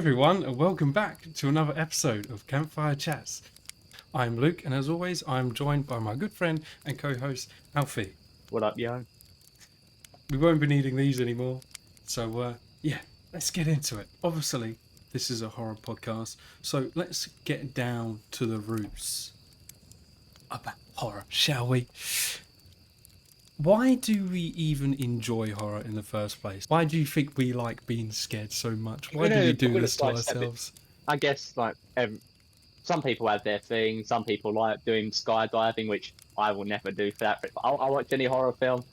everyone, and welcome back to another episode of Campfire Chats. I'm Luke, and as always, I'm joined by my good friend and co-host, Alfie. What up, yo? We won't be needing these anymore, so let's get into it. Obviously, this is a horror podcast, so let's get down to the roots about horror, shall we? Why do we even enjoy horror in the first place? Why do you think we like being scared so much? Why do we do this to ourselves? I guess some people have their thing. Some people like doing skydiving, which I will never do for that. I'll watch any horror film.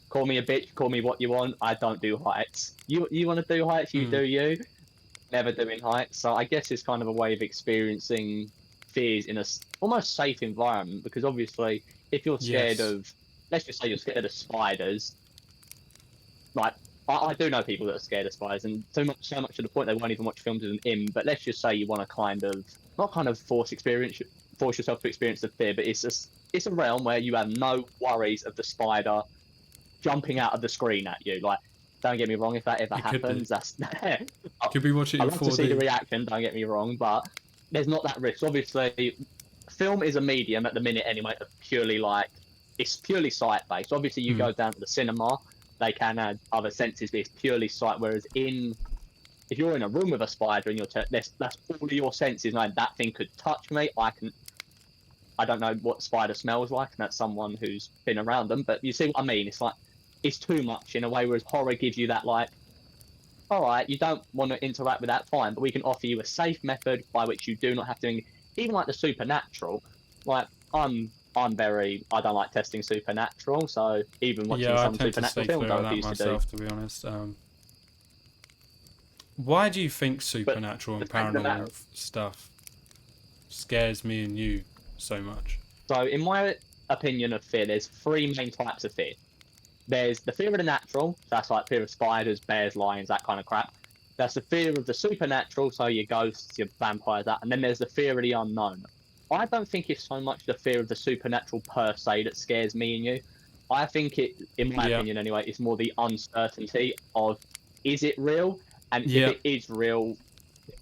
Call me a bitch. Call me what you want. I don't do heights. You want to do heights? You do you. Never doing heights. So I guess it's kind of a way of experiencing fears in a almost safe environment. Because obviously, if you're scared of, let's just say you're scared of spiders, like I do know people that are scared of spiders, and so much to the point they won't even watch films with an im. But let's just say you want to not force yourself to experience the fear, but it's a realm where you have no worries of the spider jumping out of the screen at you. Like, don't get me wrong, if that ever happens, that's could be watching. I love to see the reaction. Don't get me wrong, but there's not that risk. Obviously, film is a medium at the minute anyway. It's purely sight based. Obviously, you go down to the cinema. They can add other senses, but it's purely sight. Whereas if you're in a room with a spider and that's all of your senses. Like, that thing could touch me. I don't know what spider smells like, and that's someone who's been around them. But you see what I mean? It's like it's too much in a way. Whereas horror gives you that, like, all right, you don't want to interact with that, fine, but we can offer you a safe method by which you do not have to. Even like the supernatural, like I don't like testing supernatural, so even watching some supernatural films I refuse myself, to be honest. Why do you think supernatural and paranormal stuff scares me and you so much? So in my opinion of fear, there's three main types of fear. There's the fear of the natural, so that's like fear of spiders, bears, lions, that kind of crap. That's the fear of the supernatural, so your ghosts, your vampires, that. And then there's the fear of the unknown. I don't think it's so much the fear of the supernatural per se that scares me and you. I think it, in my opinion anyway, it's more the uncertainty of, is it real? And if it is real,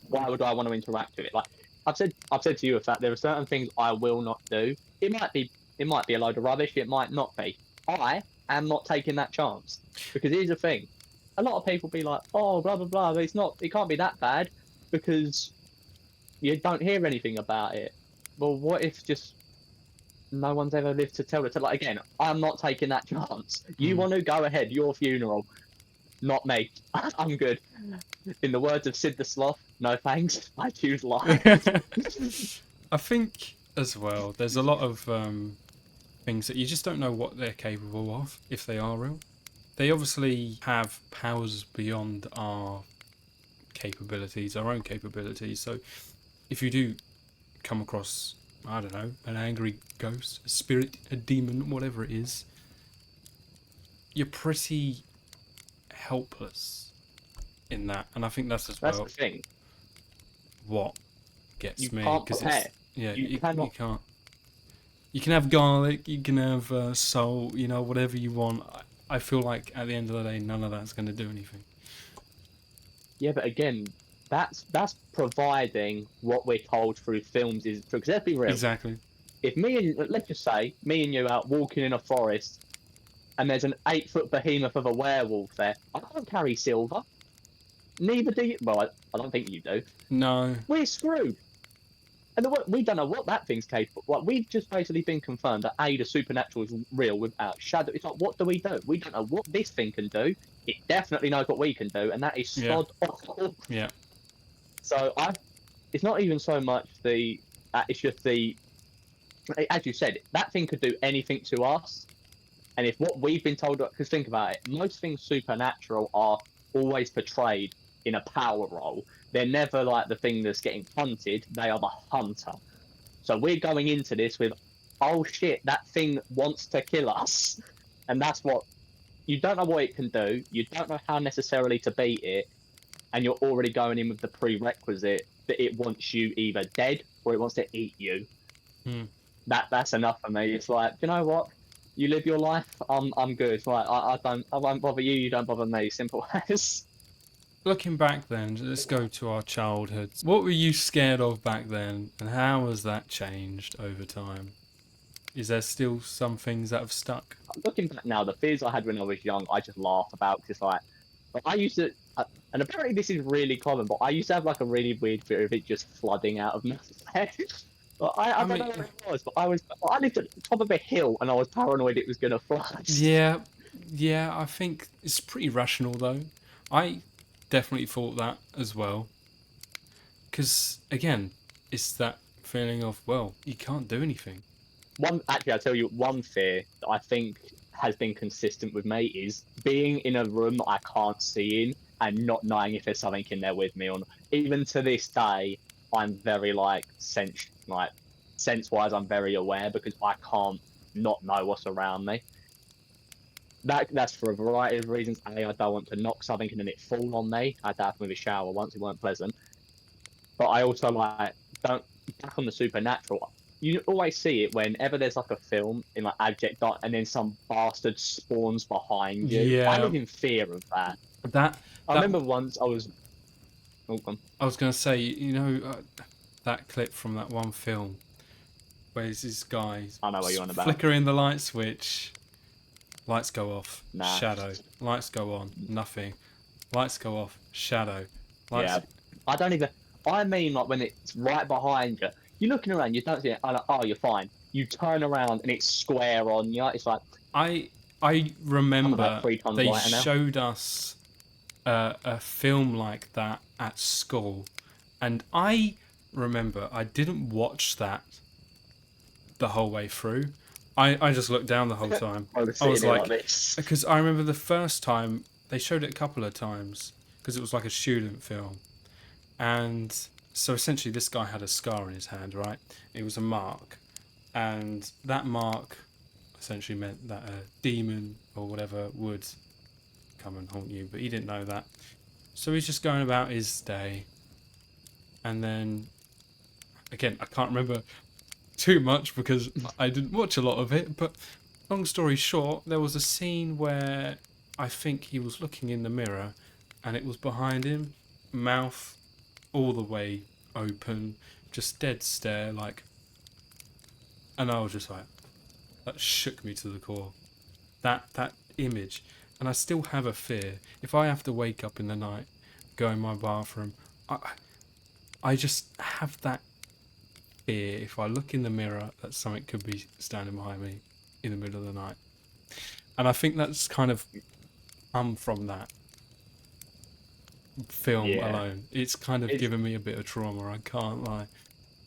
why would I want to interact with it? Like I've said to you, in fact, there are certain things I will not do. It might be a load of rubbish. It might not be. I am not taking that chance, because here's the thing: a lot of people be like, "Oh, blah blah blah," but it can't be that bad because you don't hear anything about it. Well, what if just no one's ever lived to tell the tale? Like, again, I'm not taking that chance. You want to go ahead, your funeral, not me. I'm good. In the words of Sid the Sloth, no thanks. I choose life. I think as well, there's a lot of things that you just don't know what they're capable of if they are real. They obviously have powers beyond our capabilities, our own capabilities. So if you do come across, I don't know, an angry ghost, a spirit, a demon, whatever it is, you're pretty helpless in that. And I think that's as well the thing. What gets you me, can't because prepare. you can't. You can have garlic, you can have salt, whatever you want. I feel like at the end of the day, none of that's going to do anything. Yeah, but again, that's providing what we're told through films is, because let's be real. Exactly. If let's just say me and you out walking in a forest, and there's an 8-foot behemoth of a werewolf there, I don't carry silver. Neither do you. Well, I don't think you do. No. We're screwed. And we don't know what that thing's capable. Like, we've just basically been confirmed that the supernatural is real without shadow. It's like, what do? We don't know what this thing can do. It definitely knows what we can do, and that is sod awful. Yeah. So it's not even so much it's just as you said, that thing could do anything to us. And if what we've been told, because think about it, most things supernatural are always portrayed in a power role. They're never like the thing that's getting hunted. They are the hunter. So we're going into this with, oh shit, that thing wants to kill us. And that's what, you don't know what it can do. You don't know how necessarily to beat it. And you're already going in with the prerequisite that it wants you either dead or it wants to eat you. That's enough for me. It's like, you know what? You live your life. I'm good. Like, I won't bother you. You don't bother me. Simple as. looking back then, let's go to our childhood. What were you scared of back then, and how has that changed over time? Is there still some things that have stuck? Looking back now, the fears I had when I was young, I just laugh about because like I used to, and apparently this is really common, but I used to have like a really weird fear of it just flooding out of nowhere. But I I don't know mean, what it was, but I lived at the top of a hill and I was paranoid it was gonna flood. yeah, yeah, I think it's pretty rational though. I definitely thought that as well. Because, again, it's that feeling of, well, you can't do anything. Actually, I'll tell you one fear that I think has been consistent with me is being in a room that I can't see in and not knowing if there's something in there with me or not. Even to this day, I'm very sense wise, I'm very aware because I can't not know what's around me. That's for a variety of reasons. A, I don't want to knock something and then it fall on me. I had that happen with a shower once; it weren't pleasant. But I also don't back on the supernatural. You always see it whenever there's like a film in like abject dark, and then some bastard spawns behind you. I Yeah, live in fear of that. that, I that, remember once I was. Oh, go on. I was going to say, that clip from that one film where it's this guy I know what you're on about. flickering the light switch, lights go off, Nah. shadow, lights go on, nothing, lights go off, shadow, lights. Yeah. I don't even. I mean, like when it's right behind you, you're looking around, you don't see it. I'm like, oh, you're fine. You turn around and it's square on you. It's like I I'm about remember 3 times they lighter now. showed us a film like that at school, and I remember I didn't watch that the whole way through. I just looked down the whole time. I was I was sitting here like, this. because I remember the first time they showed it a couple of times because it was like a student film, and so essentially this guy had a scar in his hand, right? It was a mark, and that mark essentially meant that a demon or whatever would come and haunt you, but he didn't know that. So he's just going about his day, and then again, I can't remember too much because I didn't watch a lot of it, but long story short, there was a scene where I think he was looking in the mirror and it was behind him, mouth all the way open, just dead stare, like, and I was just like, that shook me to the core. That image, and I still have a fear. If I have to wake up in the night, go in my bathroom, I just have that fear. If I look in the mirror, that something could be standing behind me in the middle of the night, and I think that's kind of from that film Yeah. alone. It's kind of It's given me a bit of trauma. I can't lie.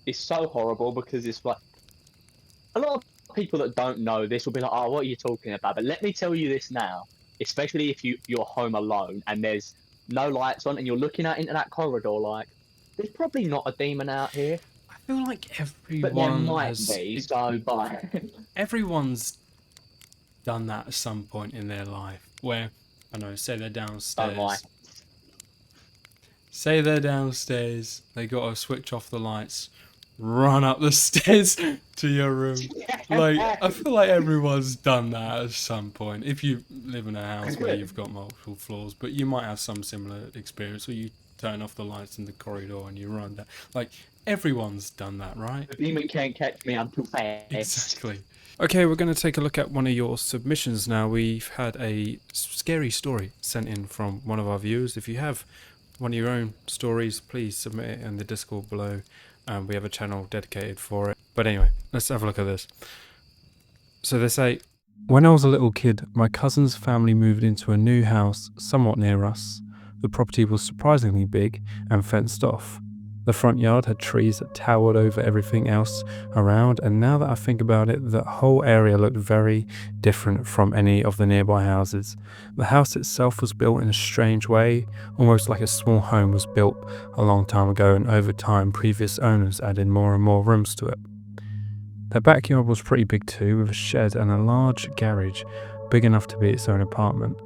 it's so horrible because it's like a lot of people that don't know this will be like, "Oh, what are you talking about?" But let me tell you this now, especially if you're home alone and there's no lights on and you're looking out into that corridor, like there's probably not a demon out here, I feel like but there everyone might has. be. So, but Everyone's done that at some point in their life where, I know, say they're don't lie. downstairs. Say they're downstairs, they gotta switch off the lights, run up the stairs to your room. Like, I feel like everyone's done that at some point. If you live in a house where you've got multiple floors, but you might have some similar experience where you turn off the lights in the corridor and you run down. Like, everyone's done that, right? The demon can't catch me. I'm too fast. Exactly. Okay, we're going to take a look at one of your submissions now. We've had a scary story sent in from one of our viewers. If you have one of your own stories, please submit it in the Discord below. We have a channel dedicated for it. But anyway, let's have a look at this. So they say, when I was a little kid, my cousin's family moved into a new house somewhat near us. The property was surprisingly big and fenced off. The front yard had trees that towered over everything else around, and now that I think about it, the whole area looked very different from any of the nearby houses. The house itself was built in a strange way, almost like a small home was built a long time ago, and over time previous owners added more and more rooms to it. The backyard was pretty big too, with a shed and a large garage, big enough to be its own apartment.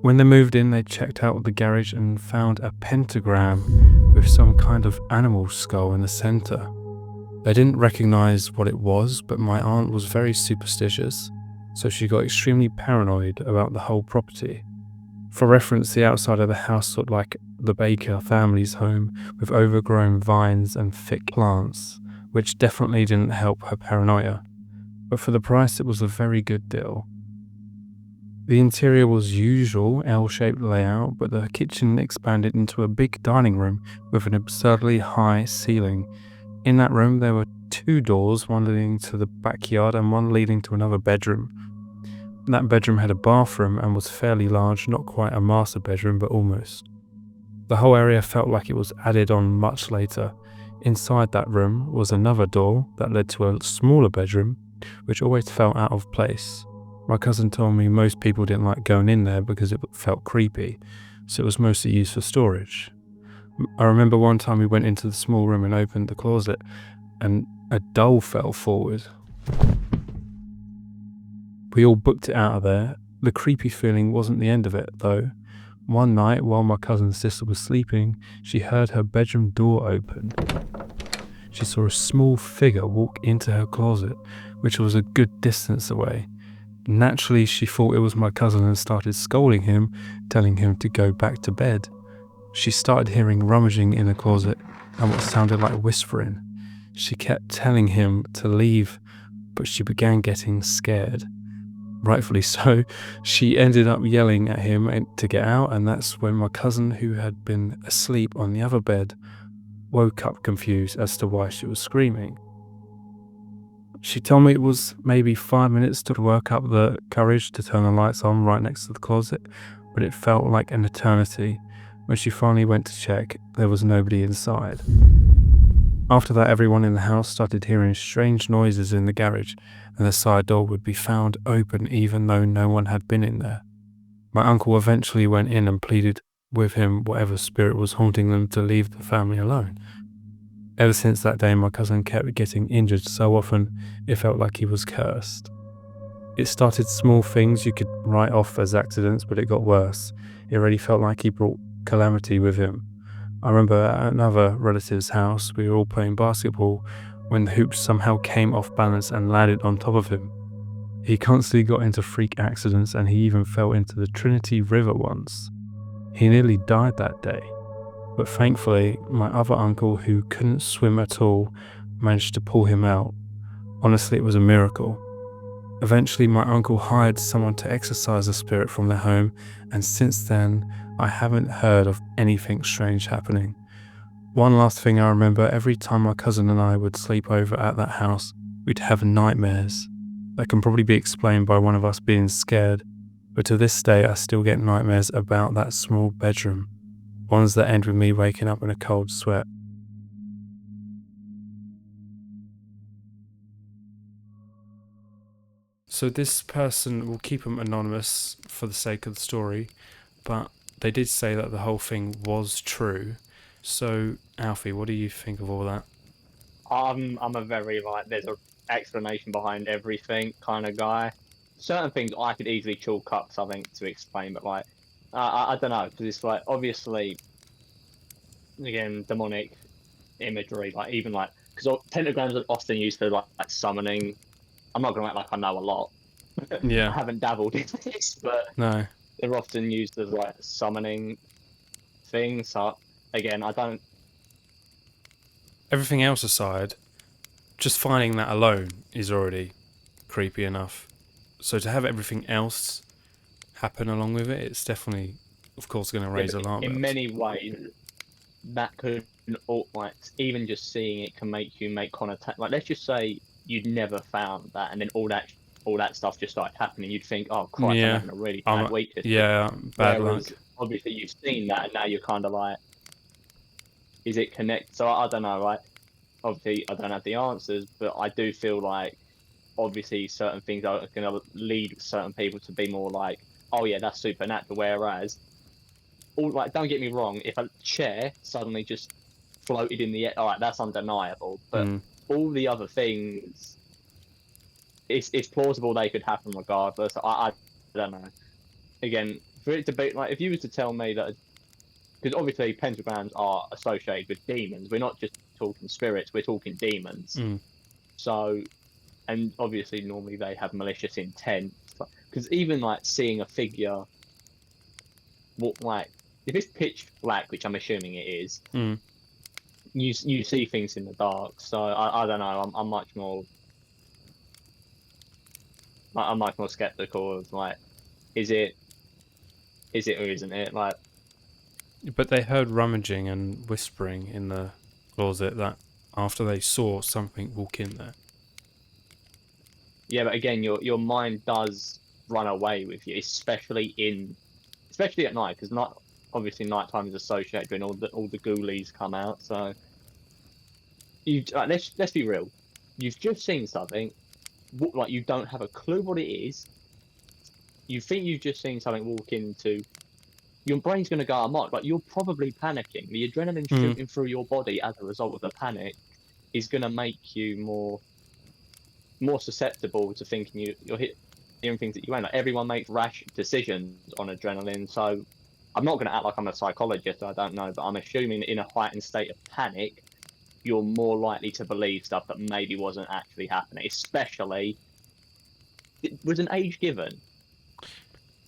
When they moved in, they checked out the garage and found a pentagram with some kind of animal skull in the centre. They didn't recognise what it was, but my aunt was very superstitious, so she got extremely paranoid about the whole property. For reference, the outside of the house looked like the Baker family's home, with overgrown vines and thick plants, which definitely didn't help her paranoia. But for the price, it was a very good deal. The interior was usual L-shaped layout, but the kitchen expanded into a big dining room with an absurdly high ceiling. In that room, there were 2 doors, one leading to the backyard and one leading to another bedroom. That bedroom had a bathroom and was fairly large, not quite a master bedroom, but almost. The whole area felt like it was added on much later. Inside that room was another door that led to a smaller bedroom, which always felt out of place. My cousin told me most people didn't like going in there because it felt creepy, so it was mostly used for storage. I remember one time we went into the small room and opened the closet, and a doll fell forward. We all booked it out of there. The creepy feeling wasn't the end of it, though. One night, while my cousin's sister was sleeping, she heard her bedroom door open. She saw a small figure walk into her closet, which was a good distance away. Naturally, she thought it was my cousin and started scolding him, telling him to go back to bed. She started hearing rummaging in the closet and what sounded like whispering. She kept telling him to leave, but she began getting scared. Rightfully so, she ended up yelling at him to get out, and that's when my cousin, who had been asleep on the other bed, woke up confused as to why she was screaming. She told me it was maybe 5 minutes to work up the courage to turn the lights on right next to the closet, but it felt like an eternity. When she finally went to check, there was nobody inside. After that, everyone in the house started hearing strange noises in the garage, and the side door would be found open even though no one had been in there. My uncle eventually went in and pleaded with him whatever spirit was haunting them to leave the family alone. Ever since that day, my cousin kept getting injured so often, it felt like he was cursed. It started small things you could write off as accidents, but it got worse. It really felt like he brought calamity with him. I remember at another relative's house, we were all playing basketball when the hoops somehow came off balance and landed on top of him. He constantly got into freak accidents, and he even fell into the Trinity River once. He nearly died that day. But thankfully, my other uncle, who couldn't swim at all, managed to pull him out. Honestly, it was a miracle. Eventually, my uncle hired someone to exorcise the spirit from their home, and since then, I haven't heard of anything strange happening. One last thing I remember, every time my cousin and I would sleep over at that house, we'd have nightmares. That can probably be explained by one of us being scared, but to this day, I still get nightmares about that small bedroom. Ones that end with me waking up in a cold sweat. So this person, will keep them anonymous for the sake of the story, but they did say that the whole thing was true. So, Alfie, what do you think of all that? I'm a very there's an explanation behind everything kind of guy. Certain things I could easily chalk up something to explain, but I don't know, because it's obviously, again, demonic imagery, even because pentagrams are often used for summoning. I'm not gonna act like I know a lot. I Yeah, haven't dabbled in this, but no. they're often used as summoning things. So again, I don't. Everything else aside, just finding that alone is already creepy enough. So to have everything else happen along with it, it's definitely, of course, going to Yeah, raise but alarm in bells. many ways, that could even just seeing it can make you make contact. Let's just say you'd never found that, and then all that stuff just started happening. You'd think, oh Christ, I'm Yeah, having a really bad week this week. yeah, bad Whereas luck. obviously you've seen that, and now you're kind of is it connect? So I don't know, right? Obviously, I don't have the answers, but I do feel obviously certain things are going to lead certain people to be more oh yeah, that's supernatural. Whereas, don't get me wrong, if a chair suddenly just floated in the air, all right, that's undeniable. But Mm. all the other things, it's plausible they could happen regardless. I don't know. Again, for it to be if you was to tell me that, because obviously pentagrams are associated with demons. We're not just talking spirits; we're talking demons. Mm. So, and obviously normally they have malicious intent. Because even seeing a figure what like if it's pitch black, which I'm assuming it is, Mm. you see things in the dark. So I don't know. I'm much more skeptical of like, is it or isn't it? Like, But they heard rummaging and whispering in the closet that after they saw something walk in there. yeah, but again, your mind does run away with you, especially at night, because not obviously nighttime is associated when all the ghoulies come out. So let's be real, you've just seen something, like you don't have a clue what it is. You think you've just seen something walk into your brain's going to go amok. Like you're probably panicking. The adrenaline Mm. shooting through your body as a result of the panic is going to make you more susceptible to thinking you're hearing things that you ain't. Like everyone makes rash decisions on adrenaline. So I'm not going to act like I'm a psychologist. I don't know, but I'm assuming that in a heightened state of panic, you're more likely to believe stuff that maybe wasn't actually happening. Especially, was an age given?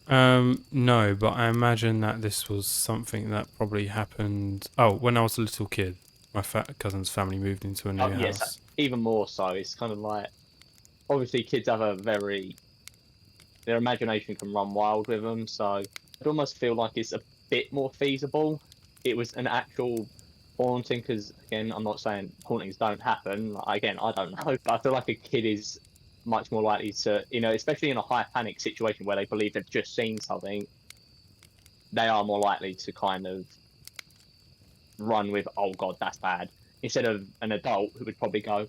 No, but I imagine that this was something that probably happened. Oh, when I was a little kid, my cousin's family moved into a Oh, new yes, house. even more so. It's kind of like obviously kids have their imagination can run wild with them. So I'd almost feel like it's a bit more feasible. It was an actual haunting, because again, I'm not saying hauntings don't happen. Again, I don't know, but I feel like a kid is much more likely to, especially in a high panic situation where they believe they've just seen something, they are more likely to kind of run with, oh God, that's bad, instead of an adult who would probably go,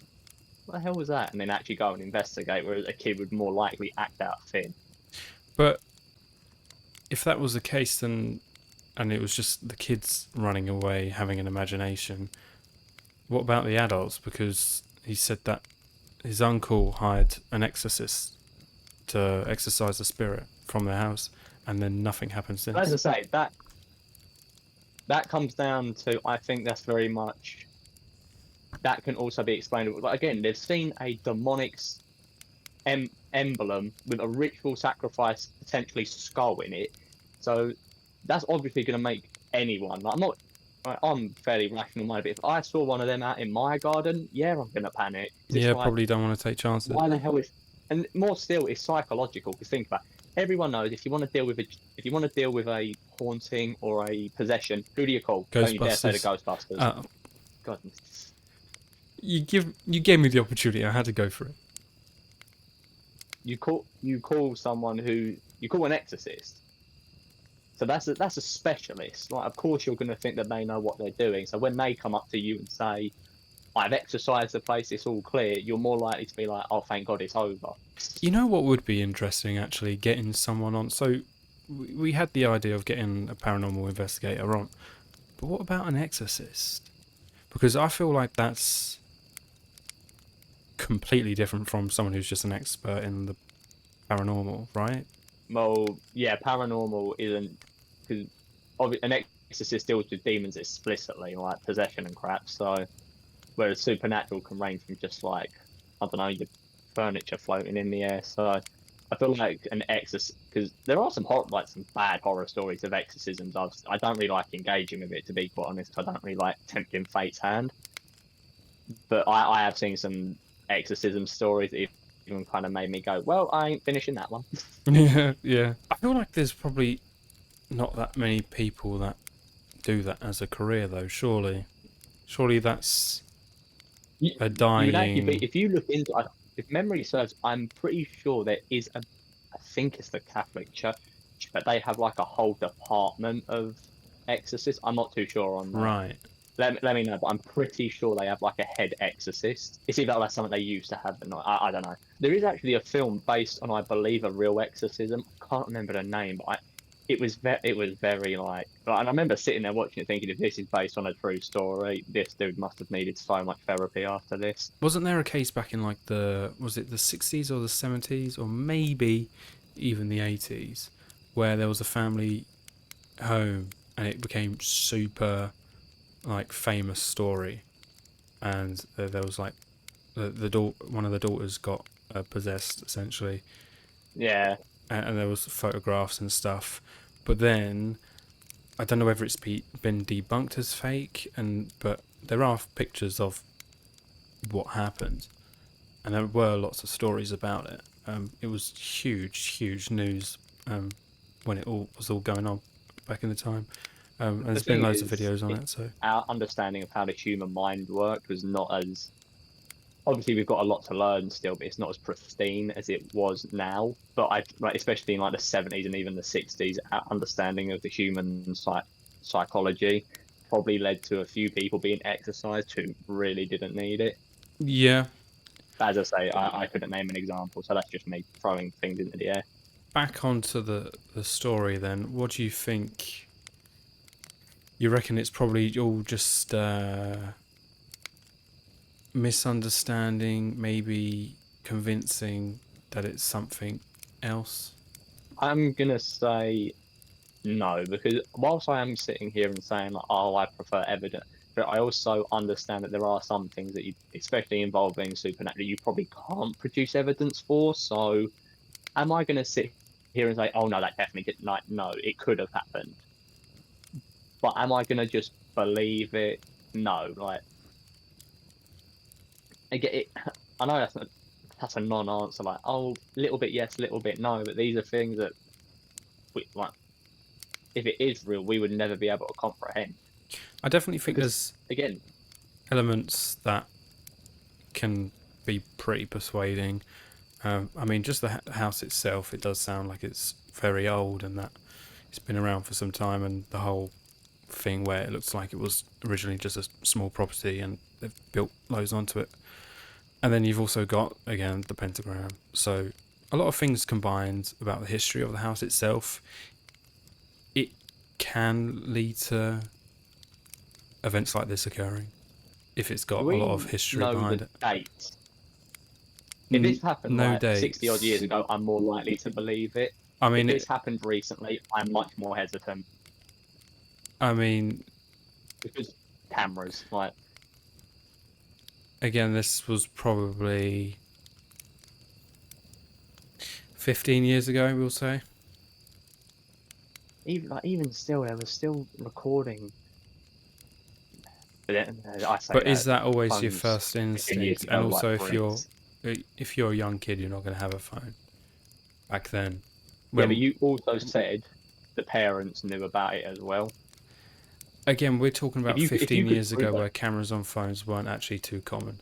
what the hell was that? And then actually go and investigate, whereas a kid would more likely act out fear. But if that was the case, then and it was just the kids running away, having an imagination, what about the adults? Because he said that his uncle hired an exorcist to exorcise the spirit from their house, and then nothing happened But as since. I say, that comes down to, I think that's very much, that can also be explained. Like, again, they've seen a demonic emblem with a ritual sacrifice potentially skull in it, so that's obviously going to make anyone. Like, I'm fairly rational minded, but if I saw one of them out in my garden, yeah, I'm going to panic, because it's Yeah, like, probably don't want to take chances. why the hell is, and more still, it's psychological, because think about it. Everyone knows if you want to deal with a haunting or a possession, who do you call? Don't you dare say the Ghostbusters. Ghostbusters. Uh, God, you gave me the opportunity. I had to go for it. you call someone who you call an exorcist. So that's a specialist. Like, of course, you're going to think that they know what they're doing. So when they come up to you and say, "I've exorcised the place, it's all clear," you're more likely to be like, "Oh, thank God, it's over." You know what would be interesting, actually, getting someone on. So we had the idea of getting a paranormal investigator on, but what about an exorcist? Because I feel like that's completely different from someone who's just an expert in the paranormal, right? Well, yeah, paranormal isn't, because an exorcist deals with demons explicitly, like possession and crap. So whereas supernatural can range from just like, I don't know, your furniture floating in the air. So I feel like an exorcist, because there are some bad horror stories of exorcisms. I don't really like engaging with it, to be quite honest. I don't really like tempting fate's hand, but I have seen some exorcism stories that even kind of made me go, well, I ain't finishing that one. Yeah, yeah. I feel like there's probably not that many people that do that as a career, though. Surely that's a You would actually be, dying. if you look into, if memory serves, I'm pretty sure there is I think it's the Catholic Church, but they have like a whole department of exorcists. I'm not too sure on that. Right. Let me know, but I'm pretty sure they have like a head exorcist. It's either like something they used to have, but not. I don't know. There is actually a film based on, I believe, a real exorcism. I can't remember the name, but it was very and I remember sitting there watching it, thinking, if this is based on a true story, this dude must have needed so much therapy after this. Wasn't there a case back in like was it the 60s or the 70s or maybe even the 80s where there was a family home and it became super like famous story and there was like one of the daughters got possessed essentially Yeah, and there was photographs and stuff, but then I don't know whether it's been debunked as fake, but there are pictures of what happened, and there were lots of stories about it. It was huge news when it all was all going on back in the time. And The there's been thing loads of is, videos on it. So our understanding of how the human mind worked was not as obviously we've got a lot to learn still, but it's not as pristine as it was now. But like, especially in like the 70s and even the 60s, our understanding of the human psychology probably led to a few people being exercised who really didn't need it. yeah, As I say, I couldn't name an example, so that's just me throwing things into the air. back onto the story then. What do you think? You reckon it's probably all just misunderstanding, maybe convincing that it's something else? I'm gonna say no, because whilst I am sitting here and saying like, oh, I prefer evidence, but I also understand that there are some things that you, especially involving supernatural, you probably can't produce evidence for. So, am I going to sit here and say, oh no, that definitely didn't? Like, no, it could have happened. But am I going to just believe it? No. Like, again, I know that's a non-answer. Like, oh, little bit yes, little bit no. But these are things that we like. If it is real, we would never be able to comprehend. I definitely think Because there's again, elements that can be pretty persuading. I mean, just the house itself, it does sound like it's very old and that it's been around for some time, and the whole thing where it looks like it was originally just a small property and they've built loads onto it. And then you've also got, again, the pentagram. So a lot of things combined about the history of the house itself. It can lead to events like this occurring if it's do got a lot of we history know behind the it. date? If this happened No like 60 odd dates. years ago, I'm more likely to believe it. I If mean, it's happened recently, I'm much more hesitant I mean, because cameras, like, again, this was probably 15 years ago, we'll say. even still, there was still recording. But then, I say But is that that always your phones first 15 years instinct? And ago, like also, bricks. if you're a young kid, you're not going to have a phone. Back then, Yeah, but when you also said the parents knew about it as well. again, we're talking about If you 15 could years prove ago, that, where cameras on phones weren't actually too common.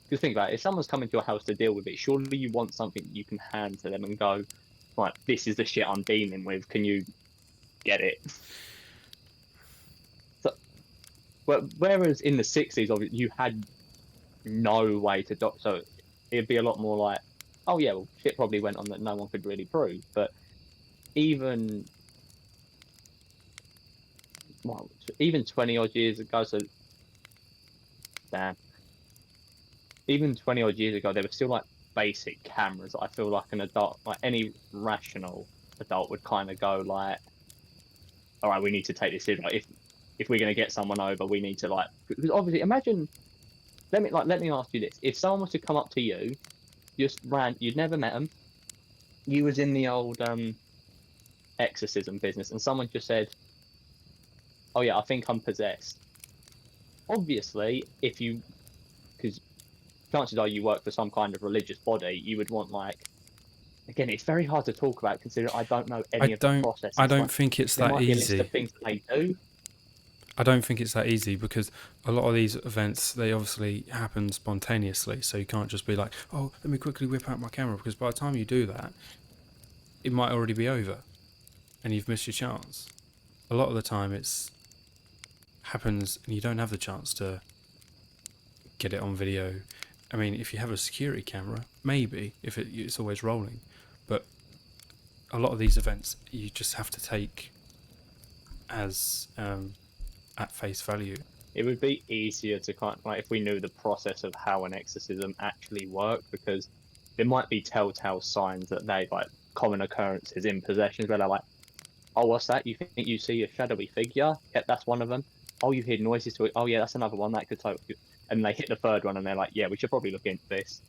because think about it, if someone's coming to your house to deal with it, surely you want something you can hand to them and go, right, this is the shit I'm dealing with. Can you get it? So, whereas in the 60s, obviously, you had no way to doc, so it'd be a lot more like, oh yeah, well, shit probably went on that no one could really prove. But even well, even 20 odd years ago, so damn, even 20 odd years ago, there were still like basic cameras that I feel like an adult, like any rational adult, would kind of go like, all right, we need to take this in. Like, if we're going to get someone over, we need to like, because obviously, imagine. Let me ask you this: if someone was to come up to you, just ran, you'd never met them, you was in the old exorcism business, and someone just said, "Oh yeah, I think I'm possessed." Obviously, if you, because chances are you work for some kind of religious body, you would want like. Again, it's very hard to talk about considering I don't know I any of the don't, I processes. don't Like, think it's there that might be a list easy. of things that they do. I don't think it's that easy because a lot of these events, they obviously happen spontaneously. So you can't just be like, oh, let me quickly whip out my camera, because by the time you do that, it might already be over and you've missed your chance. A lot of the time it's happens and you don't have the chance to get it on video. I mean, if you have a security camera, maybe, if it's always rolling. But a lot of these events you just have to take as at face value. It would be easier to kind of, like if we knew the process of how an exorcism actually worked, because there might be telltale signs that they like common occurrences in possessions where they're like, "Oh, what's that? You think you see a shadowy figure? Yeah, that's one of them. Oh, you hear noises to it. Oh, yeah, that's another one. That could totally." And they hit the third one, and they're like, "Yeah, we should probably look into this."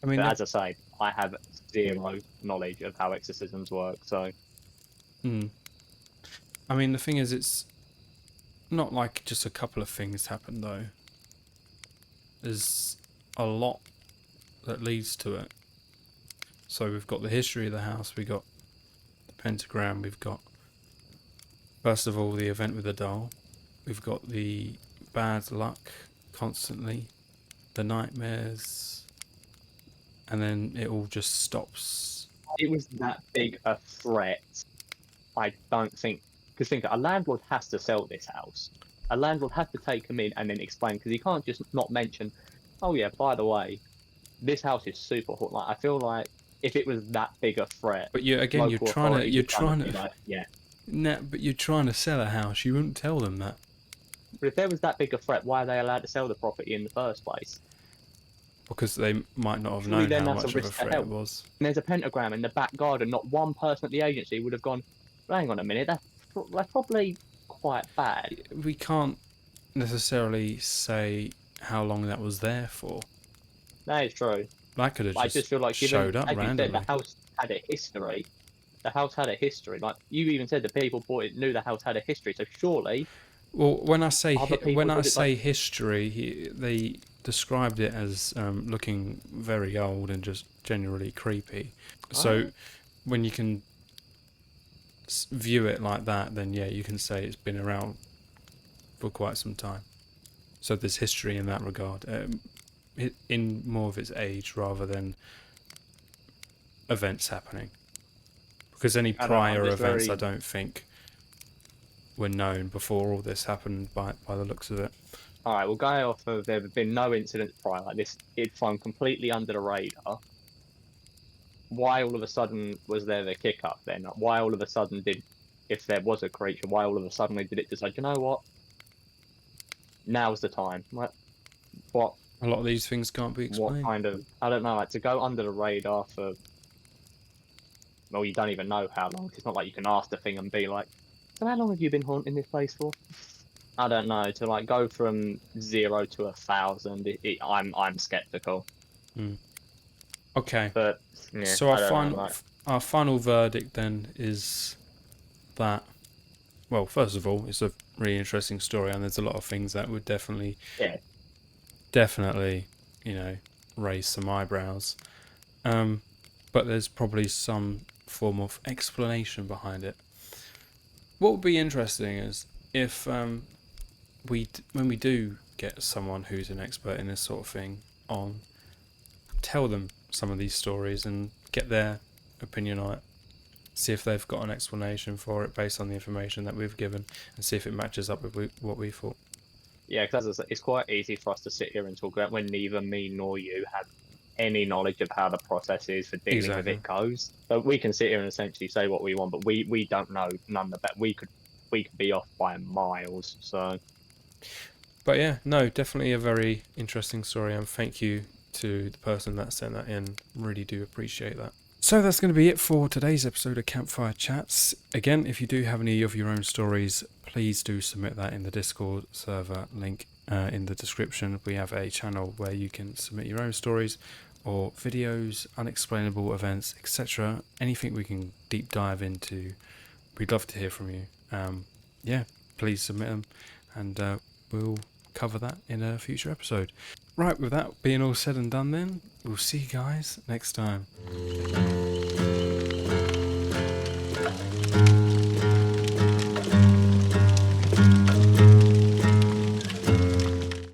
I mean, But as I say, I have zero knowledge of how exorcisms work, so mm, I mean, the thing is, it's not like just a couple of things happen, though. There's a lot that leads to it. So we've got the history of the house, we've got the pentagram, we've got, first of all, the event with the doll, we've got the bad luck constantly, the nightmares, and then it all just stops. It was that big a threat. I don't think, because think a landlord has to sell this house. A landlord has to take them in and then explain, because he can't just not mention, oh yeah, by the way, this house is super hot. Like, I feel like if it was that big a threat, but you're trying to, like, yeah. Nah, but you're trying to sell a house. You wouldn't tell them that. But if there was that big a threat, why are they allowed to sell the property in the first place? Because they might not have Surely known then how that's a much of a risk to threat it health. was. And there's a pentagram in the back garden. Not one person at the agency would have gone, hang on a minute, that's probably quite bad. We can't necessarily say how long that was there for. That is true. That could have I just feel like showed up as you said, randomly. the house had a history. The house had a history. Like you even said, the people bought it knew the house had a history. So surely, Well, when I say like... history, they described it as looking very old and just generally creepy. So when you can view it like that, then yeah, you can say it's been around for quite some time. So there's history in that regard, in more of its age rather than events happening. Because any prior events, I don't think, were known before all this happened by the looks of it. All right, we'll go off of there have been no incidents prior like this. It's flown completely under the radar. Why all of a sudden was there the kick up then? Why all of a sudden if there was a creature, why all of a sudden did it decide, you know what? Now's the time. What? A lot of these things can't be explained. What kind of, I don't know, like to go under the radar for, well, you don't even know how long. It's not like you can ask the thing and be like, so how long have you been haunting this place for? I don't know. To like go from 0 to 1,000, I'm skeptical. Okay. But yeah, so our final verdict then is that, well, first of all, it's a really interesting story, and there's a lot of things that would definitely, raise some eyebrows. But there's probably some form of explanation behind it. What would be interesting is if when we do get someone who's an expert in this sort of thing on, tell them some of these stories and get their opinion on it. See if they've got an explanation for it based on the information that we've given, and see if it matches up with what we thought. Yeah, because it's quite easy for us to sit here and talk about when neither me nor you have any knowledge of how the process is for dealing with it goes. So we can sit here and essentially say what we want, but we don't know none of that. We could be off by miles. So, but yeah, no, definitely a very interesting story, and thank you to the person that sent that in. Really do appreciate that. So that's going to be it for today's episode of Campfire Chats. Again, if you do have any of your own stories, please do submit that in the Discord server link in the description. We have a channel where you can submit your own stories or videos, unexplainable events, etc. Anything we can deep dive into. We'd love to hear from you. Please submit them, and we'll cover that in a future episode. Right, with that being all said and done then, we'll see you guys next time.